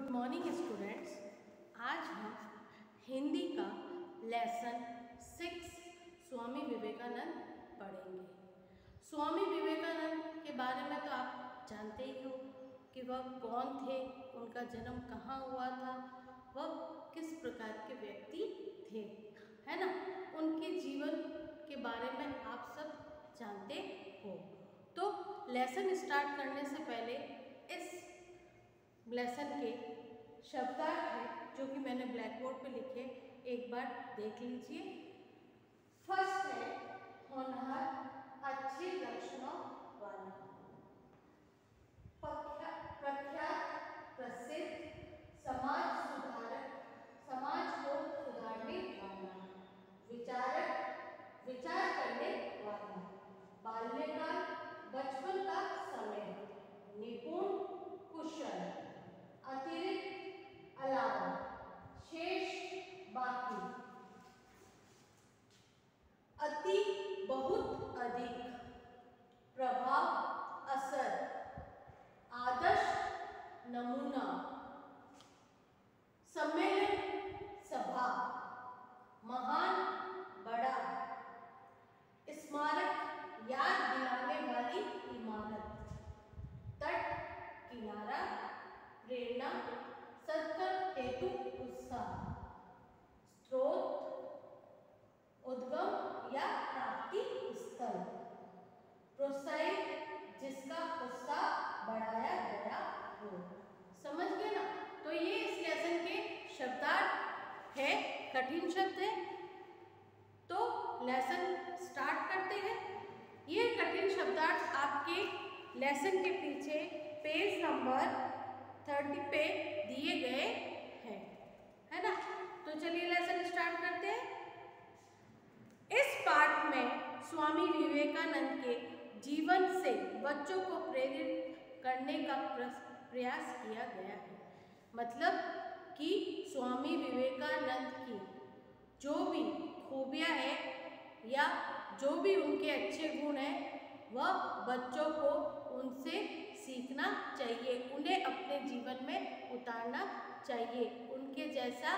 Good morning students. आज हम हिंदी का लेसन 6 स्वामी विवेकानंद पढ़ेंगे। स्वामी विवेकानंद के बारे में तो आप जानते ही हो कि वह कौन थे, उनका जन्म कहाँ हुआ था, वह किस प्रकार के व्यक्ति थे, है ना। उनके जीवन के बारे में आप सब जानते हो। तो लेसन स्टार्ट करने से पहले इस लेसन के शब्दार्थ हैं जो कि मैंने ब्लैक बोर्ड पे लिखे, एक बार देख लीजिए। फर्स्ट है होनहार, अच्छे लक्षणों वाला, प्रख्यात, प्रसिद्ध, समाज सुधारक, समाज को सुधारने वाला, विचारक, विचार करने वाला, बाल्यकाल, बचपन का समय, निपुण, कुशल, अतिरिक्त, अलावा, शेष, बाकी, अति, बहुत, अधिक, प्रभाव, असर, आदर्श, नमूना, सम्मेलन, सभा, महान, बड़ा, स्मारक, याद दिलाने वाली इमारत, तट, किनारा, प्रेरणा, सत्कर हेतु उत्साह, स्रोत, उद्गम या प्राप्ति स्थल, प्रोत्साहित, जिसका उत्साह बढ़ाया गया हो। समझ गए ना। तो ये इस लेसन के शब्दार्थ है, कठिन शब्द है। तो लेसन स्टार्ट करते हैं। ये कठिन शब्दार्थ आपके लेसन के पीछे पेज नंबर 30 पे दिए गए हैं, है ना। तो चलिए लेसन स्टार्ट करते हैं। इस पाठ में स्वामी विवेकानंद के जीवन से बच्चों को प्रेरित करने का प्रयास किया गया है। मतलब कि स्वामी विवेकानंद की जो भी खूबियाँ हैं या जो भी उनके अच्छे गुण हैं, वह बच्चों को उनसे सीखना चाहिए, उन्हें अपने जीवन में उतारना चाहिए। उनके जैसा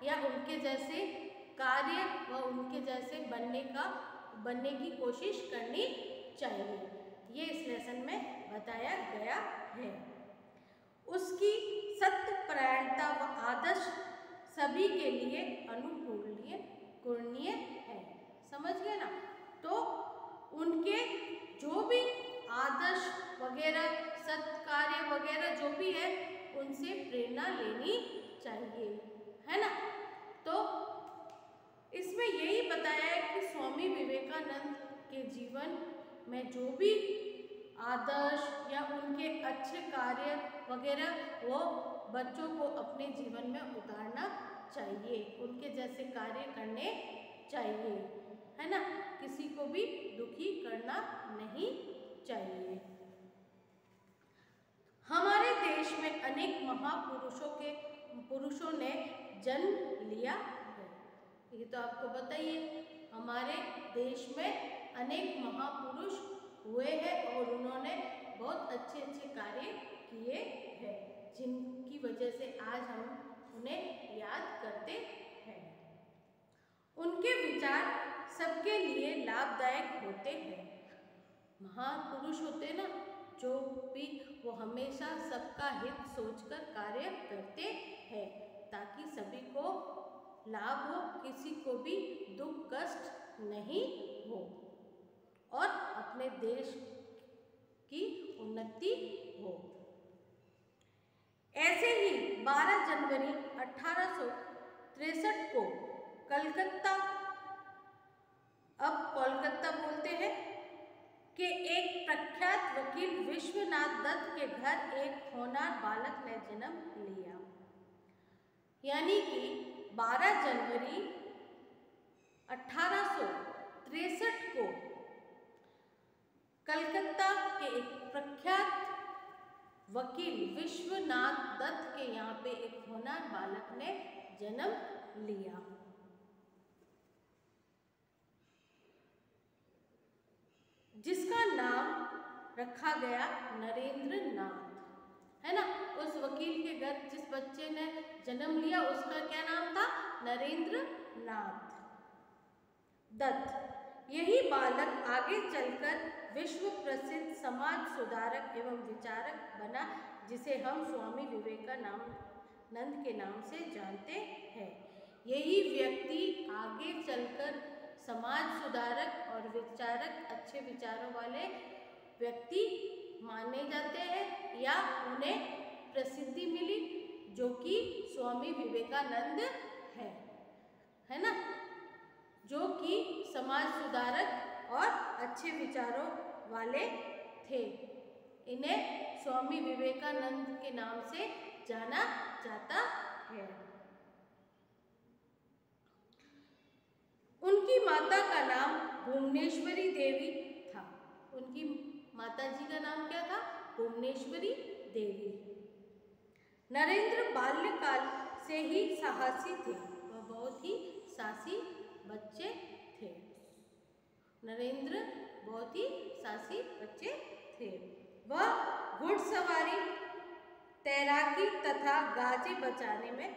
या उनके जैसे कार्य व उनके जैसे बनने की कोशिश करनी चाहिए। ये इस लेसन में बताया गया है। उसकी सत्यपरायणता व आदर्श सभी के लिए अनुकरणीय है। समझ गए ना। तो उनके जो भी आदर्श वगैरह, सत्कार्य वगैरह जो भी है, उनसे प्रेरणा लेनी चाहिए, है ना। तो इसमें यही बताया है कि स्वामी विवेकानंद के जीवन में जो भी आदर्श या उनके अच्छे कार्य वगैरह, वो बच्चों को अपने जीवन में उतारना चाहिए, उनके जैसे कार्य करने चाहिए, है ना। किसी को भी दुखी करना नहीं चाहिए। हमारे देश में अनेक पुरुषों ने जन्म लिया है। ये तो आपको पता ही है। हमारे देश में अनेक महापुरुष हुए हैं और उन्होंने बहुत अच्छे अच्छे कार्य किए हैं, जिनकी वजह से आज हम उन्हें याद करते हैं। उनके विचार सबके लिए लाभदायक होते हैं। महापुरुष होते ना जो भी, वो हमेशा सबका हित सोचकर कार्य करते हैं ताकि सभी को लाभ हो, किसी को भी दुख कष्ट नहीं हो और अपने देश की उन्नति हो। ऐसे ही 12 जनवरी 1863 को कलकत्ता, अब कोलकाता बोलते हैं, के एक प्रख्यात वकील विश्वनाथ दत्त के घर एक होनहार बालक ने जन्म लिया। यानी कि 12 जनवरी 1863 को कलकत्ता के एक प्रख्यात वकील विश्वनाथ दत्त के यहाँ पे एक होनहार बालक ने जन्म लिया। जिसका नाम रखा गया नरेंद्र नाथ, है ना। उस वकील के घर जिस बच्चे ने जन्म लिया उसका क्या नाम था? नरेंद्र नाथ दत्त। यही बालक आगे चलकर विश्व प्रसिद्ध समाज सुधारक एवं विचारक बना, जिसे हम स्वामी विवेकानंद के नाम से जानते हैं। यही व्यक्ति आगे चलकर समाज सुधारक और विचारक, अच्छे विचारों वाले व्यक्ति माने जाते हैं या उन्हें प्रसिद्धि मिली, जो कि स्वामी विवेकानंद है ना, जो कि समाज सुधारक और अच्छे विचारों वाले थे। इन्हें स्वामी विवेकानंद के नाम से जाना जाता है। उनकी माता का नाम भुवनेश्वरी देवी था। उनकी माता जी का नाम क्या था? भुवनेश्वरी देवी। नरेंद्र बाल्यकाल से ही साहसी थे, वह बहुत ही साहसी बच्चे थे। नरेंद्र बहुत ही साहसी बच्चे थे। वह घुड़सवारी, तैराकी तथा गाजे बजाने में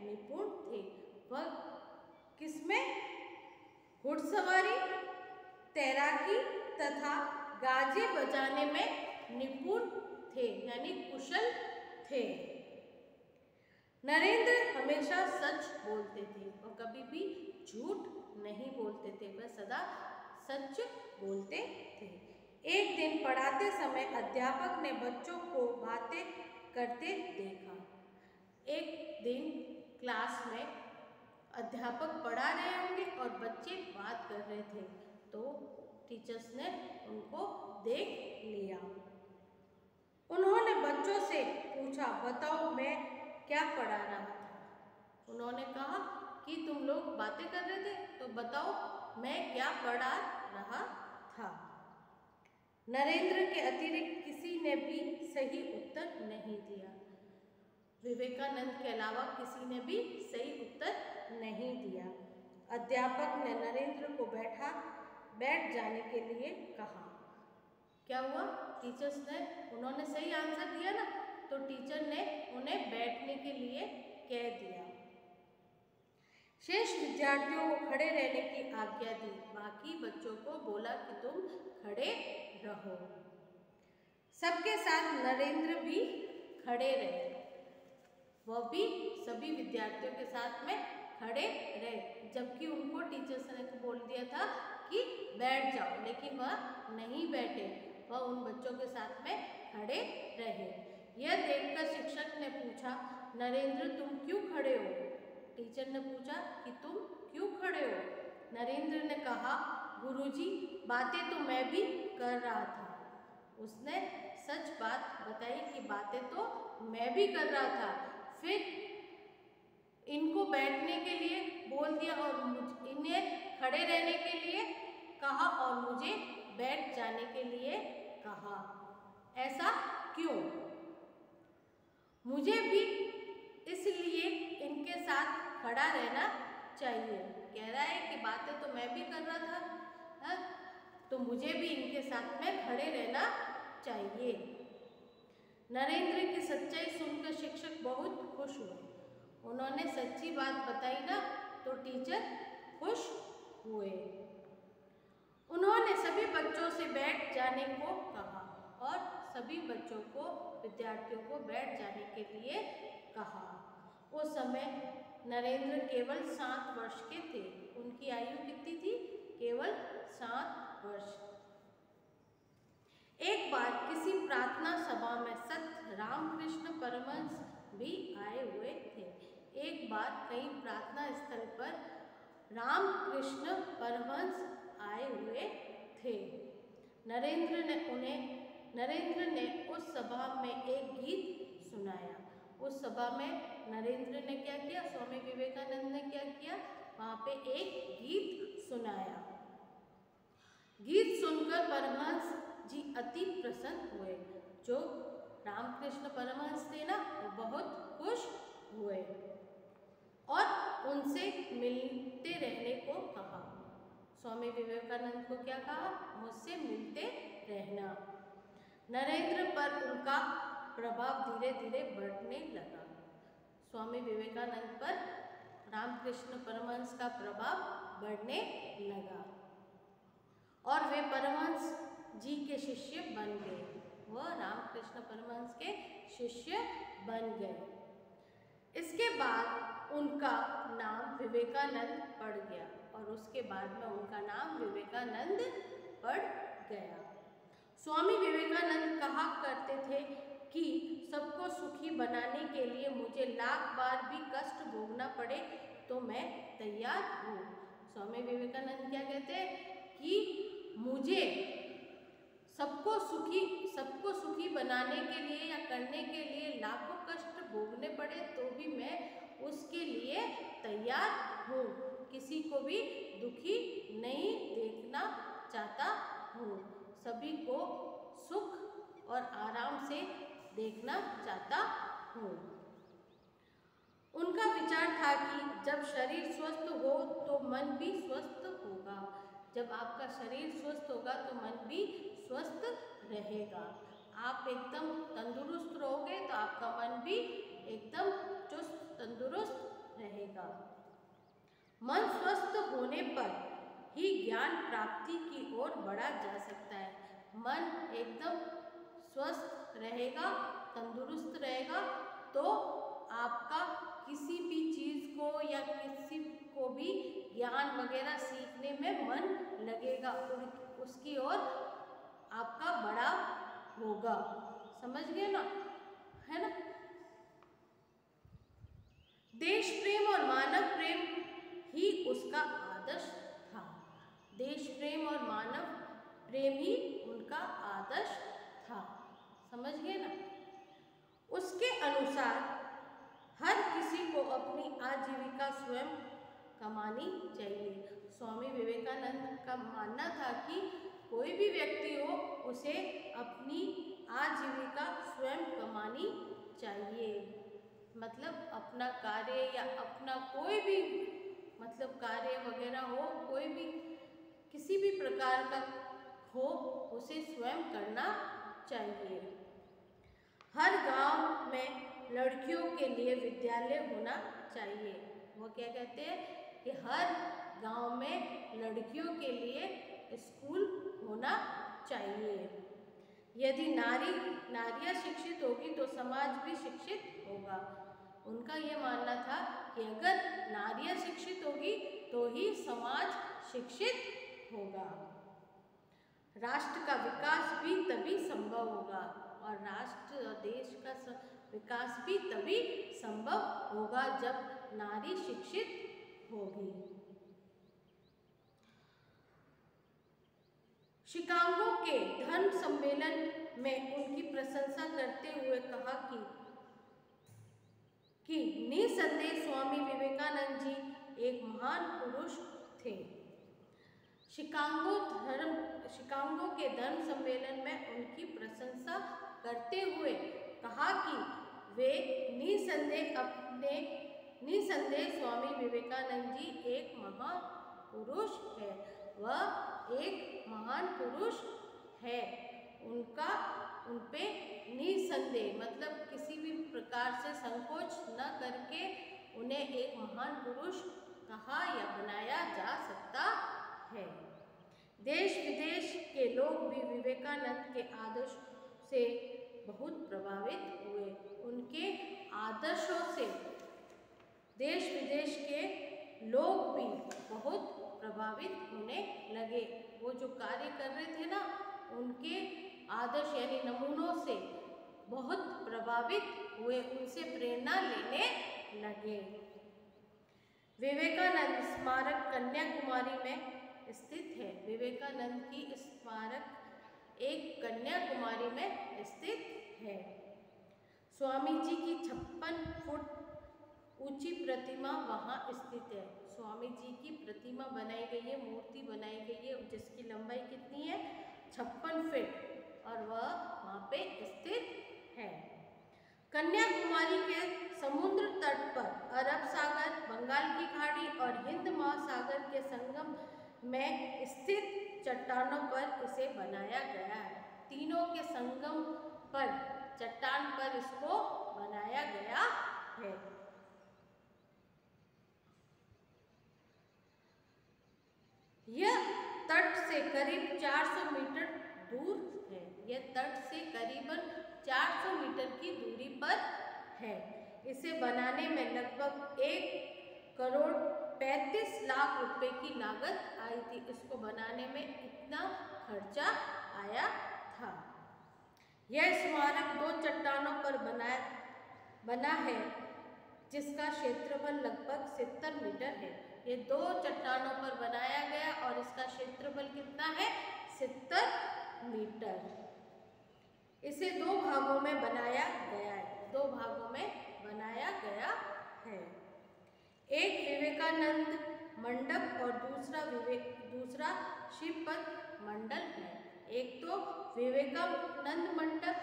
निपुण थे। वह किसमें? घुड़सवारी, तैराकी तथा गाजे बजाने में निपुण थे, यानी कुशल थे। नरेंद्र हमेशा सच बोलते थे और कभी भी झूठ नहीं बोलते थे, वह सदा सच बोलते थे। एक दिन पढ़ाते समय अध्यापक ने बच्चों को बातें करते देखा। एक दिन क्लास में अध्यापक पढ़ा रहे होंगे और बच्चे बात कर रहे थे, तो टीचर्स ने उनको देख लिया। उन्होंने बच्चों से पूछा, बताओ मैं क्या पढ़ा रहा था? उन्होंने कहा कि तुम लोग बातें कर रहे थे, तो बताओ मैं क्या पढ़ा रहा था। नरेंद्र के अतिरिक्त किसी ने भी सही उत्तर नहीं दिया। विवेकानंद के अलावा किसी ने भी सही उत्तर नहीं दिया। अध्यापक ने नरेंद्र को बैठ जाने के लिए कहा। क्या हुआ? टीचर्स ने, उन्होंने सही आंसर दिया ना, तो टीचर ने उन्हें बैठने के लिए कह दिया। शेष विद्यार्थियों को खड़े रहने की आज्ञा दी। बाकी बच्चों को बोला कि तुम खड़े रहो। सबके साथ नरेंद्र भी खड़े रहे। वह भी सभी विद्यार्थियों के साथ में खड़े रहे, जबकि उनको टीचर्स ने बोल दिया था कि बैठ जाओ, लेकिन वह नहीं बैठे, वह उन बच्चों के साथ में खड़े रहे। यह देखकर शिक्षक ने पूछा, नरेंद्र तुम क्यों खड़े हो? टीचर ने पूछा कि तुम क्यों खड़े हो? नरेंद्र ने कहा, गुरुजी बातें तो मैं भी कर रहा था। उसने सच बात बताई कि बातें तो मैं भी कर रहा था। फिर इनको बैठने के लिए बोल दिया और इन्हें खड़े रहने के लिए कहा और मुझे बैठ जाने के लिए कहा। ऐसा क्यों? मुझे भी इसलिए इनके साथ खड़ा रहना चाहिए। कह रहा है कि बातें तो मैं भी कर रहा था, तो मुझे भी इनके साथ में खड़े रहना चाहिए। नरेंद्र की सच्चाई सुनकर शिक्षक बहुत खुश हुए। उन्होंने सच्ची बात बताई ना, तो टीचर खुश हुए। उन्होंने सभी बच्चों से बैठ जाने को कहा और सभी बच्चों को, विद्यार्थियों को बैठ जाने के लिए कहा। उस समय नरेंद्र केवल 7 वर्ष के थे। उनकी आयु कितनी थी? केवल 7 वर्ष। एक बार किसी प्रार्थना सभा में संत रामकृष्ण परमहंस भी आए हुए थे। एक बार कई प्रार्थना स्थल पर रामकृष्ण परमहंस आए हुए थे। नरेंद्र ने उस सभा में एक गीत सुनाया। उस सभा में नरेंद्र ने क्या किया? स्वामी विवेकानंद ने क्या किया? वहाँ पे एक गीत सुनाया। गीत सुनकर परमहंस जी अति प्रसन्न हुए। जो रामकृष्ण परमहंस थे ना, वो बहुत खुश हुए और उनसे मिलते रहने को कहा। स्वामी विवेकानंद को क्या कहा? मुझसे मिलते रहना। नरेंद्र पर उनका प्रभाव धीरे धीरे बढ़ने लगा। स्वामी विवेकानंद पर रामकृष्ण परमहंस का प्रभाव बढ़ने लगा और वे परमहंस जी के शिष्य बन गए। वह रामकृष्ण परमहंस के शिष्य बन गए। इसके बाद उनका नाम विवेकानंद पड़ गया और उसके बाद में उनका नाम विवेकानंद पड़ गया। स्वामी विवेकानंद कहा करते थे कि सबको सुखी बनाने के लिए मुझे लाख बार भी कष्ट भोगना पड़े तो मैं तैयार हूँ। स्वामी विवेकानंद क्या कहते हैं कि मुझे सबको सुखी बनाने के लिए या करने के लिए लाखों कष्ट भोगने पड़े तो भी मैं उसके लिए तैयार हूँ। किसी को भी दुखी नहीं देखना चाहता हूँ, सभी को सुख और आराम से देखना चाहता हूँ। उनका विचार था कि जब शरीर स्वस्थ हो तो मन भी स्वस्थ होगा। जब आपका शरीर स्वस्थ होगा तो मन भी स्वस्थ रहेगा। आप एकदम तंदुरुस्त रहोगे तो आपका मन भी एकदम चुस्त तंदुरुस्त रहेगा। मन स्वस्थ होने पर ही ज्ञान प्राप्ति की ओर बढ़ा जा सकता है। मन एकदम स्वस्थ रहेगा, तंदुरुस्त रहेगा तो आपका किसी भी चीज़ को या किसी को भी ज्ञान वगैरह सीखने में मन लगेगा और उसकी ओर आपका बढ़ाव होगा। समझ गए ना, है ना। देश प्रेम और मानव प्रेम ही उसका आदर्श था। देश प्रेम और मानव प्रेम ही उनका आदर्श था। समझ गए ना। उसके अनुसार हर किसी को अपनी आजीविका स्वयं कमानी चाहिए। स्वामी विवेकानंद का मानना था कि कोई भी व्यक्ति हो उसे अपनी आजीविका स्वयं कमानी चाहिए। मतलब अपना कार्य या अपना कोई भी मतलब कार्य वगैरह हो, कोई भी किसी भी प्रकार का हो उसे स्वयं करना चाहिए। हर गांव में लड़कियों के लिए विद्यालय होना चाहिए। वो क्या कहते हैं कि हर गांव में लड़कियों के लिए स्कूल होना चाहिए। यदि नारियां शिक्षित होगी तो समाज भी शिक्षित होगा। उनका ये मानना था कि अगर नारियां शिक्षित होगी तो ही समाज शिक्षित होगा। राष्ट्र का विकास भी तभी संभव होगा और राष्ट्र और देश का विकास भी तभी संभव होगा जब नारी शिक्षित होगी। शिकागो के धर्म सम्मेलन में उनकी प्रशंसा करते हुए कहा कि निसंदेह स्वामी विवेकानंद जी एक महान पुरुष थे। शिकागो के धर्म सम्मेलन में उनकी प्रशंसा करते हुए कहा कि वे निसंदेह स्वामी विवेकानंद जी एक महान पुरुष है। वह एक महान पुरुष है। उनपे निसंदेह मतलब किसी भी प्रकार से संकोच न करके उन्हें एक महान पुरुष कहा या बनाया जा सकता है। देश विदेश के लोग भी विवेकानंद के आदर्श से बहुत प्रभावित हुए। उनके आदर्शों से देश विदेश के लोग भी बहुत प्रभावित होने लगे। वो जो कार्य कर रहे थे ना, उनके आदर्श यानी नमूनों से बहुत प्रभावित हुए, उनसे प्रेरणा लेने लगे। विवेकानंद स्मारक कन्याकुमारी में स्थित है। विवेकानंद की स्मारक एक कन्याकुमारी में स्थित है। स्वामी जी की 56 फुट ऊंची प्रतिमा वहाँ स्थित है। स्वामी जी की प्रतिमा बनाई गई है, मूर्ति बनाई गई है जिसकी लंबाई कितनी है 56 फीट और वह वहाँ पे स्थित है। कन्याकुमारी के समुद्र तट पर अरब सागर, बंगाल की खाड़ी और हिंद महासागर के संगम में स्थित चट्टानों पर इसे बनाया गया है। तीनों के संगम पर चट्टान पर इसको बनाया गया है। यह तट से करीब 400 मीटर दूर है। यह तट से करीबन 400 मीटर की दूरी पर है। इसे बनाने में लगभग 1,35,00,000 रुपए की लागत आई थी। इसको बनाने में इतना खर्चा आया था। यह स्मारक 2 चट्टानों पर बना है, जिसका क्षेत्रफल लगभग 70 मीटर है। ये 2 चट्टानों पर बनाया गया और इसका क्षेत्रफल कितना है? 70 मीटर। इसे 2 भागों में बनाया गया है। 2 भागों में बनाया गया है। एक विवेकानंद मंडप और दूसरा श्रीपद मंडल है। एक तो विवेकानंद मंडप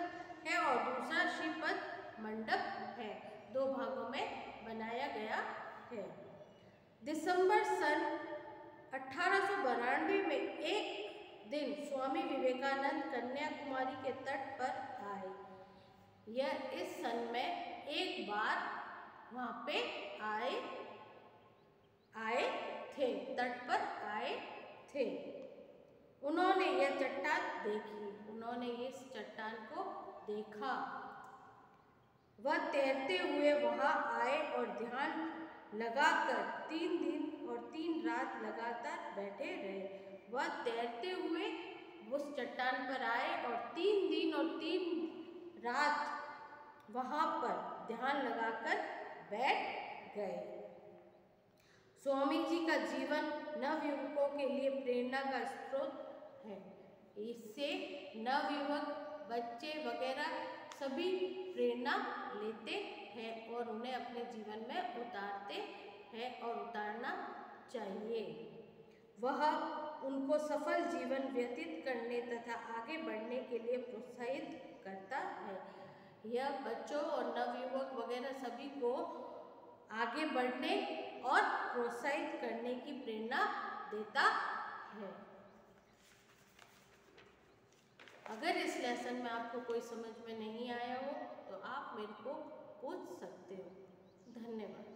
है और दूसरा श्रीपद मंडप है। 2 भागों में बनाया गया है। दिसंबर सन 1892 में एक दिन स्वामी विवेकानंद कन्याकुमारी के तट पर आए। यह इस सन में एक बार वहाँ पे आए थे, तट पर आए थे। उन्होंने यह चट्टान देखी। उन्होंने इस चट्टान को देखा। वह तैरते हुए वहाँ आए और ध्यान लगाकर 3 दिन और 3 रात लगातार बैठे रहे। वह तैरते हुए उस चट्टान पर आए और 3 दिन और 3 रात वहाँ पर ध्यान लगाकर बैठ गए। स्वामी जी का जीवन नवयुवकों के लिए प्रेरणा का स्रोत है। इससे नवयुवक, बच्चे वगैरह सभी प्रेरणा लेते हैं और उन्हें अपने जीवन में उतारते हैं और उतारना चाहिए। वह उनको सफल जीवन व्यतीत करने तथा आगे बढ़ने के लिए प्रोत्साहित करता है। यह बच्चों और नवयुवक वगैरह सभी को आगे बढ़ने और प्रोत्साहित करने की प्रेरणा देता है। अगर इस लेसन में आपको कोई समझ में नहीं आया हो तो आप मेरे को पूछ सकते हो। धन्यवाद।